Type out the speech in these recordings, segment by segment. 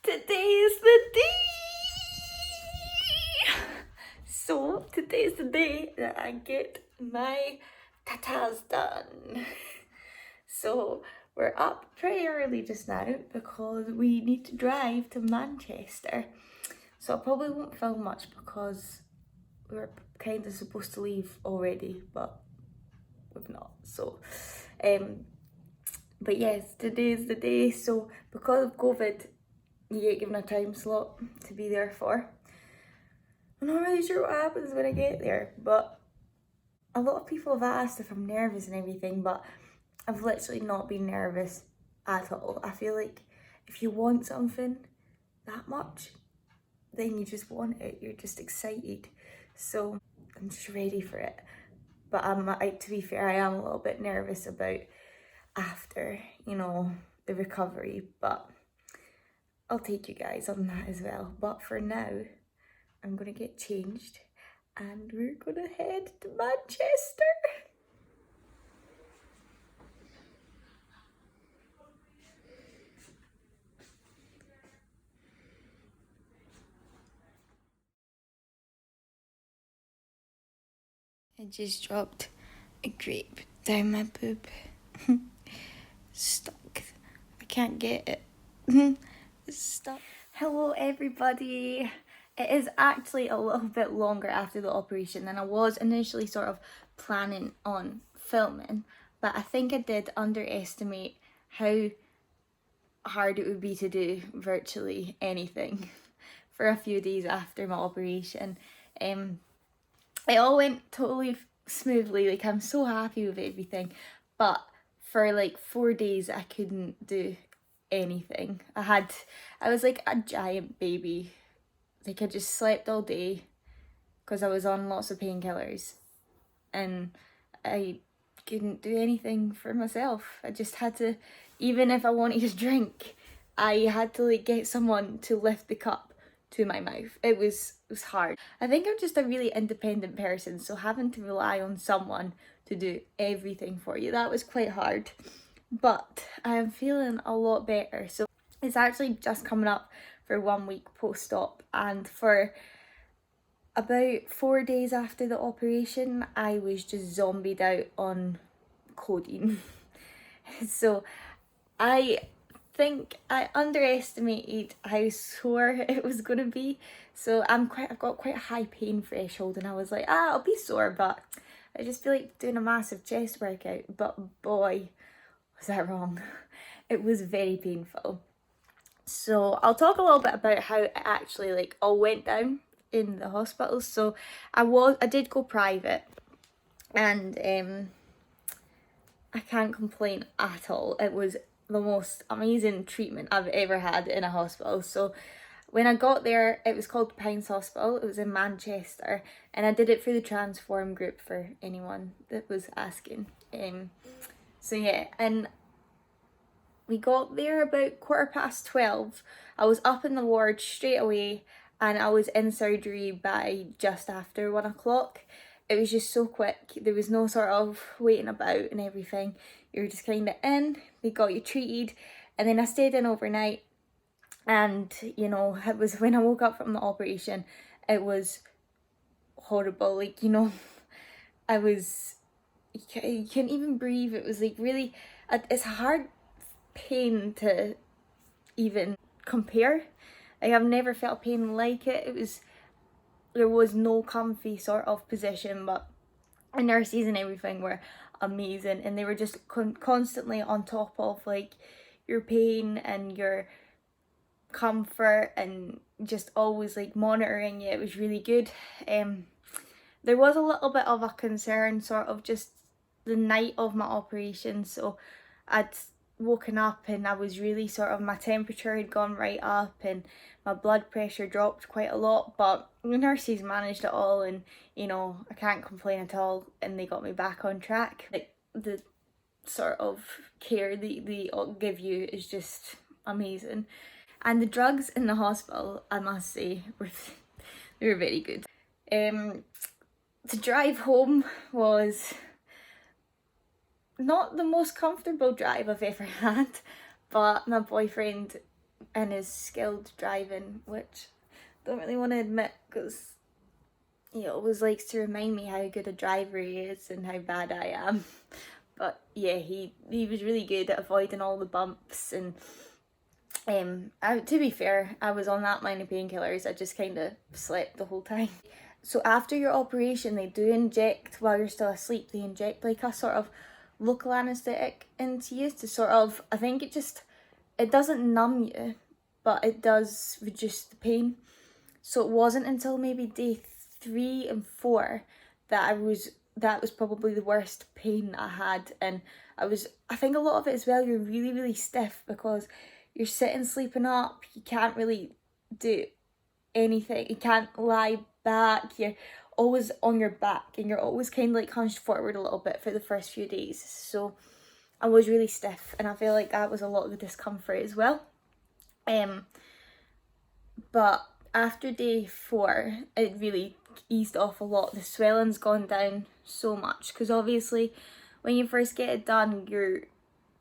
Today is the day! So, today is the day that I get my tatas done. So, we're up pretty early just now because we need to drive to Manchester. So, I probably won't film much because we're kind of supposed to leave already, but we've not. So, but yes, today is the day. So, because of COVID, you get given a time slot to be there for. I'm not really sure what happens when I get there, but a lot of people have asked if I'm nervous and everything, but I've literally not been nervous at all. I feel like if you want something that much, then you just want it. You're just excited. So I'm just ready for it. But to be fair, I am a little bit nervous about after, the recovery, but I'll take you guys on that as well. But for now, I'm gonna get changed and we're gonna head to Manchester. I just dropped a grape down my boob. Stuck. I can't get it. It's stuck. Hello everybody. It is actually a little bit longer after the operation than I was initially sort of planning on filming, but I think I did underestimate how hard it would be to do virtually anything for a few days after my operation. It all went totally smoothly, like I'm so happy with everything, but for like 4 days I couldn't do anything. I was like a giant baby. Like I just slept all day because I was on lots of painkillers and I couldn't do anything for myself. I just had to, even if I wanted to drink, I had to like get someone to lift the cup to my mouth. It was hard. I think I'm just a really independent person, so having to rely on someone to do everything for you, that was quite hard. But I'm feeling a lot better. So it's actually just coming up for 1 week post-op, and for about 4 days after the operation I was just zombied out on codeine. So I think I underestimated how sore it was going to be. So I've got quite a high pain threshold, and I was like, I'll be sore, but I just feel like doing a massive chest workout. But boy, was that wrong. It was very painful. So I'll talk a little bit about how it actually like all went down in the hospital. So I did go private, and I can't complain at all. It was the most amazing treatment I've ever had in a hospital. So when I got there, it was called Pines Hospital. It was in Manchester, and I did it through the Transform group for anyone that was asking. So yeah, and we got there about 12:15. I was up in the ward straight away, and I was in surgery by just after 1 o'clock. It was just so quick. There was no sort of waiting about and everything. You were just kind of in, they got you treated, and then I stayed in overnight. And, it was when I woke up from the operation, it was horrible. Like, I was, you couldn't even breathe. It was like really, it's hard pain to even compare. Like I've never felt pain like it. There was no comfy sort of position, but the nurses and everything were amazing, and they were just constantly on top of like your pain and your comfort, and just always like monitoring you. It was really good. There was a little bit of a concern sort of just the night of my operation. So I'd woken up and I was really sort of, my temperature had gone right up and my blood pressure dropped quite a lot, but the nurses managed it all, and I can't complain at all, and they got me back on track. Like the sort of care they give you is just amazing, and the drugs in the hospital, I must say, they were very good. The drive home was not the most comfortable drive I've ever had, but my boyfriend in his skilled driving, which I don't really want to admit because he always likes to remind me how good a driver he is and how bad I am. But yeah, he was really good at avoiding all the bumps, and to be fair, I was on that many painkillers, I just kind of slept the whole time. So after your operation, they do inject, while you're still asleep, they inject like a sort of local anaesthetic into you to sort of, I think it doesn't numb you, but it does reduce the pain. So it wasn't until maybe day 3 and 4 that that was probably the worst pain I had. And I think a lot of it as well, you're really, really stiff because you're sitting, sleeping up, you can't really do anything, you can't lie back, you're always on your back and you're always kind of like hunched forward a little bit for the first few days. So I was really stiff, and I feel like that was a lot of the discomfort as well. But after day 4, it really eased off a lot. The swelling's gone down so much because obviously when you first get it done,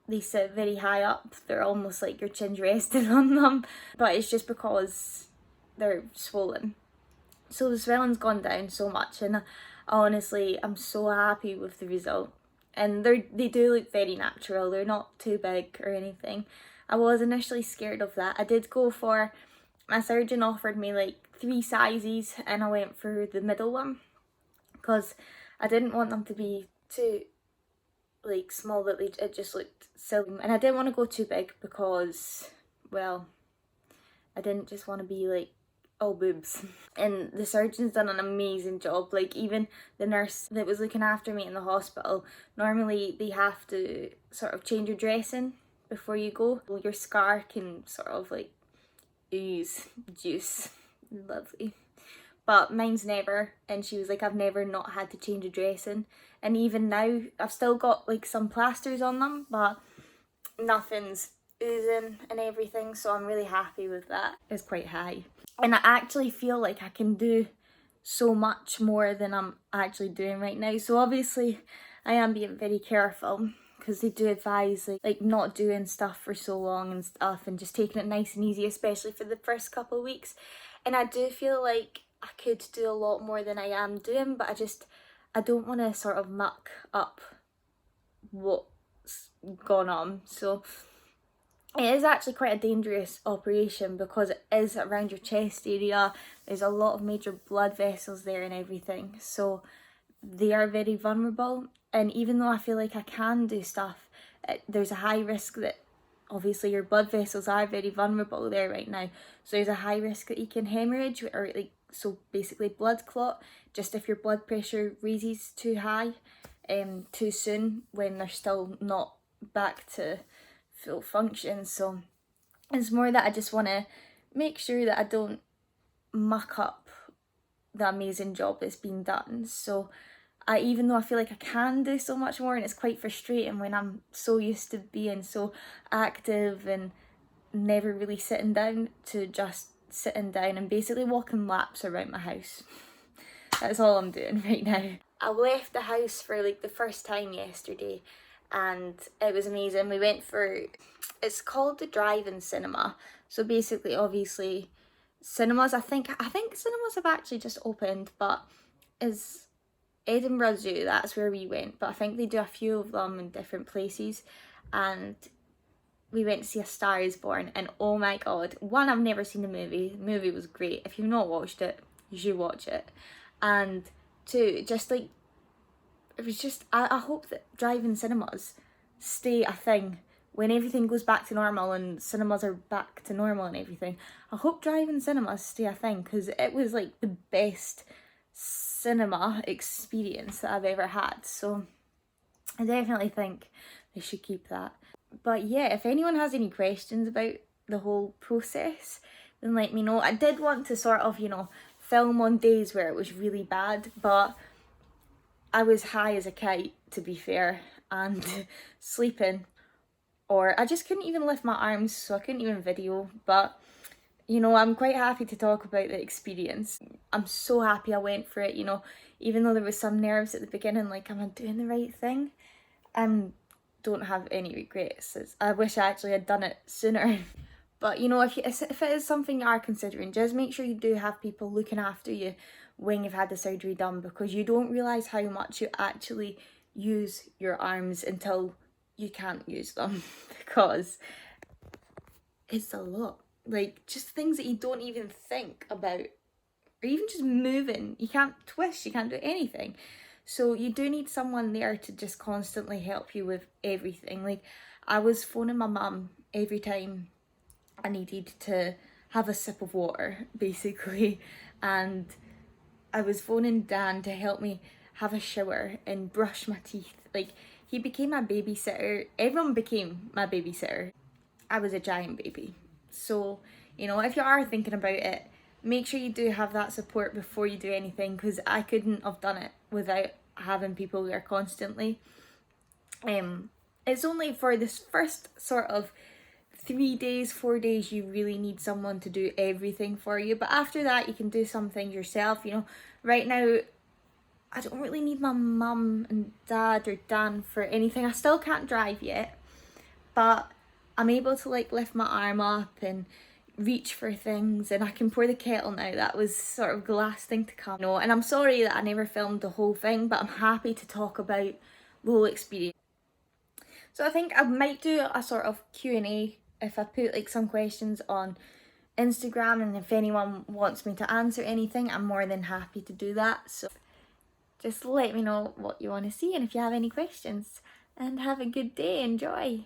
they sit very high up. They're almost like your chin's resting on them, but it's just because they're swollen. So the swelling's gone down so much, and honestly, I'm so happy with the result. And they do look very natural. They're not too big or anything. I was initially scared of that. I did go for, my surgeon offered me like 3 sizes, and I went for the middle one because I didn't want them to be too like small that it just looked silly, and I didn't want to go too big because, well, I didn't just want to be like all boobs. And the surgeon's done an amazing job. Like, even the nurse that was looking after me in the hospital, normally they have to sort of change your dressing before you go. Your scar can sort of like ooze juice. Lovely. But mine's never, and she was like, I've never not had to change a dressing. And even now, I've still got like some plasters on them, but nothing's oozing and everything, so I'm really happy with that. It's quite high. And I actually feel like I can do so much more than I'm actually doing right now. So obviously I am being very careful because they do advise like not doing stuff for so long and stuff, and just taking it nice and easy, especially for the first couple of weeks. And I do feel like I could do a lot more than I am doing, but I don't want to sort of muck up what's gone on. So it is actually quite a dangerous operation because it is around your chest area. There's a lot of major blood vessels there and everything, so they are very vulnerable. And even though I feel like I can do stuff, there's a high risk that obviously your blood vessels are very vulnerable there right now, so there's a high risk that you can hemorrhage, or like, so basically blood clot, just if your blood pressure raises too high too soon when they're still not back to full function. So it's more that I just want to make sure that I don't muck up the amazing job that's been done. So even though I feel like I can do so much more, and it's quite frustrating when I'm so used to being so active and never really sitting down, to just sitting down and basically walking laps around my house. That's all I'm doing right now. I left the house for like the first time yesterday, and it was amazing. We went for, it's called the drive-in cinema. So basically, obviously, cinemas, I think cinemas have actually just opened, but is Edinburgh Zoo, that's where we went. But I think they do a few of them in different places, and we went to see A Star Is Born, and oh my god, one, I've never seen the movie. The movie was great. If you've not watched it, you should watch it. And 2, just like, it was just, I hope that drive-in cinemas stay a thing when everything goes back to normal and cinemas are back to normal and everything. I hope drive-in cinemas stay a thing, because it was like the best cinema experience that I've ever had. So I definitely think they should keep that. But yeah, if anyone has any questions about the whole process, then let me know. I did want to sort of, film on days where it was really bad, but I was high as a kite, to be fair, and sleeping, or I just couldn't even lift my arms, so I couldn't even video. But I'm quite happy to talk about the experience. I'm so happy I went for it, even though there was some nerves at the beginning, like, am I doing the right thing? Don't have any regrets. I wish I actually had done it sooner. But you know, if it is something you are considering, just make sure you do have people looking after you when you've had the surgery done, because you don't realise how much you actually use your arms until you can't use them because it's a lot. Like, just things that you don't even think about, or even just moving. You can't twist, you can't do anything. So you do need someone there to just constantly help you with everything. Like, I was phoning my mum every time I needed to have a sip of water, basically, and I was phoning Dan to help me have a shower and brush my teeth. Like, he became my babysitter. Everyone became my babysitter. I was a giant baby. So, you know, if you are thinking about it, make sure you do have that support before you do anything, because I couldn't have done it without having people there constantly. It's only for this first sort of 3 days, 4 days, you really need someone to do everything for you. But after that, you can do some things yourself. You know, right now, I don't really need my mum and dad or Dan for anything. I still can't drive yet, but I'm able to like lift my arm up and reach for things, and I can pour the kettle now. That was sort of the last thing to come. No, and I'm sorry that I never filmed the whole thing, but I'm happy to talk about the whole experience. So I think I might do a sort of Q&A if I put like some questions on Instagram, and if anyone wants me to answer anything, I'm more than happy to do that. So just let me know what you want to see and if you have any questions, and have a good day. Enjoy.